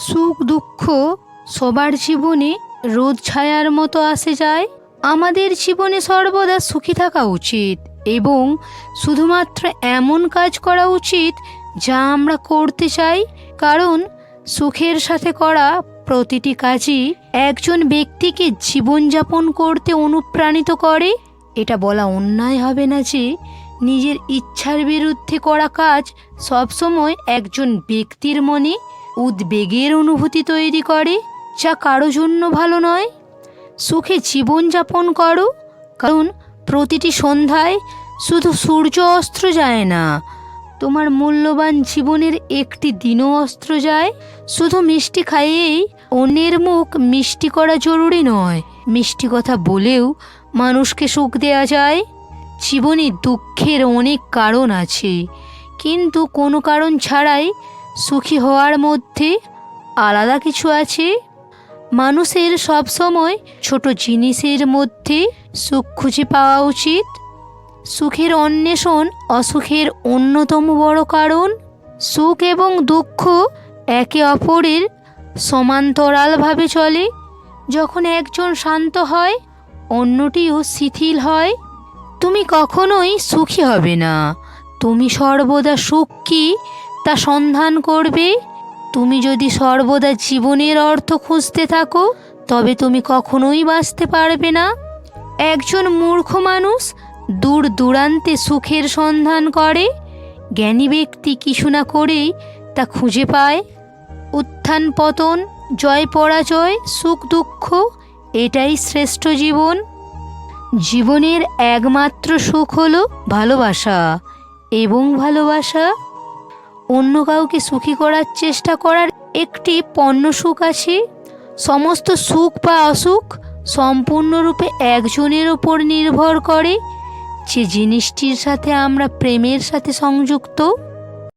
সুখ দুঃখ সবার জীবনে রোদ ছায়ার মতো আসে যায়। আমাদের জীবনে সর্বদা সুখী থাকা উচিত এবং শুধুমাত্র এমন কাজ করা উচিত যা আমরা করতে চাই, কারণ সুখের সাথে করা প্রতিটি কাজই একজন ব্যক্তিকে জীবনযাপন করতে অনুপ্রাণিত করে। এটা বলা অন্যায় হবে না যে নিজের ইচ্ছার বিরুদ্ধে করা কাজ সবসময় একজন ব্যক্তির মনে উদ্বেগের অনুভূতি তৈরি করে, যা কারো জন্য ভালো নয়। সুখে জীবনযাপন করো, কারণ প্রতিটি সন্ধ্যায় শুধু সূর্য অস্ত যায় না, তোমার মূল্যবান জীবনের একটি দিনও অস্ত যায়। শুধু মিষ্টি খাইয়েই অন্যের মুখ মিষ্টি করা জরুরি নয়, মিষ্টি কথা বলেও মানুষকে সুখ দেয়া যায়। জীবনে দুঃখের অনেক কারণ আছে, কিন্তু কোনো কারণ ছাড়াই সুখী হওয়ার মধ্যে আলাদা কিছু আছে। মানুষের সবসময় ছোট জিনিসের মধ্যে সুখ খুঁজে পাওয়া উচিত। সুখের অন্বেষণ অসুখের অন্যতম বড় কারণ। সুখ এবং দুঃখ একে অপরের সমান্তরালভাবে চলে। যখন একজন শান্ত হয়, অন্যটিও শিথিল হয়। তুমি কখনোই সুখী হবে না, তুমি সর্বদা সুখ কী তা সন্ধান করবে। তুমি যদি সর্বদা জীবনের অর্থ খুঁজতে থাকো, তবে তুমি কখনোই বাঁচতে পারবে না। একজন মূর্খ মানুষ দূর দূরান্তে সুখের সন্ধান করে, জ্ঞানী ব্যক্তি কিছু না করেই তা খুঁজে পায়। উত্থান পতন, জয় পরাজয়, সুখ দুঃখ, এটাই শ্রেষ্ঠ জীবন। জীবনের একমাত্র সুখ হলো ভালোবাসা, এবং ভালোবাসা অন্য কাউকে সুখী করার চেষ্টা করার একটি পণ্য সুখ আছে। সমস্ত সুখ বা অসুখ সম্পূর্ণরূপে একজনের ওপর নির্ভর করে, যে জিনিসটির সাথে আমরা প্রেমের সাথে সংযুক্ত।